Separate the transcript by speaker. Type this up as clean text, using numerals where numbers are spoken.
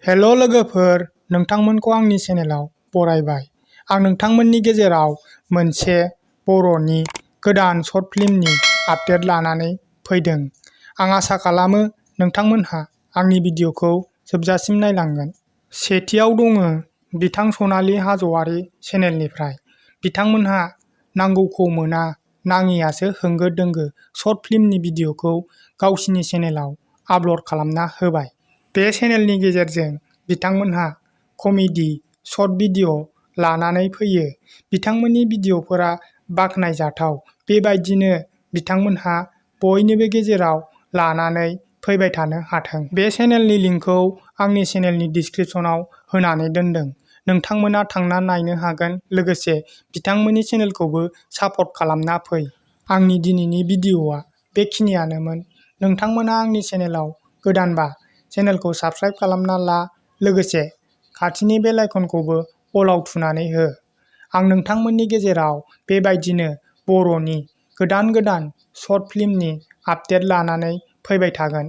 Speaker 1: हेल' लोगोफोर, नोंथांमोनखौ आंनि चेनेलाव बरायबाय। आं नोंथांमोननि गेजेराव मोनसे बर'नि गोदान सर्ट फिल्मनि आपडेट लानानै फैदों। आं आसा खालामो नोंथांमोनहा आंनि भिडिअखौ जोबजासिम नायलांगोन। सेथियाव दङ बिथां सनालि हाज'वारि चेनेलनिफ्राय। बिथांमोनहा नांगौखौ मोना नाङियासो होंगो दोंगो सर्ट फिल्मनि भिडिअखौ गावसिनि चेनेलाव आपल'ड खालामना होबाय। बे चेनेलनि गेजेरजों बिथांमोनहा कमेडि सर्ट भिडिअ लानानै फैयो। बिथांमोननि भिडिअफोरा बाख्नायजाथाव। बेबायदिनो बिथांमोनहा बयनिबो गेजेराव लानानै फैबाय थानो हाथों। बे चेनेलनि लिंकखौ आंनि चेनेलनि डिसक्रिपसनाव होनानै दोनदों। नोंथांमोना थांना नायनो हागोन, लोगोसे बिथांमोननि चेनेलखौबो सापर्ट खालामना फै। आंनि दिनैनि भिडिअआ बेखिनियानोमोन। नोंथांमोना आंनि चेनेलाव गोदानबा चेनेलखौ साबस्क्राइब खालामना ला, लोगोसे खाथिनि बेल आइकनखौबो अलाव थुनानै हो। आं नोंथांमोननि गेजेराव बेबायदिनो बर'नि गोदान सर्ट फिल्मनि आपडेट लानानै फैबाय थागोन।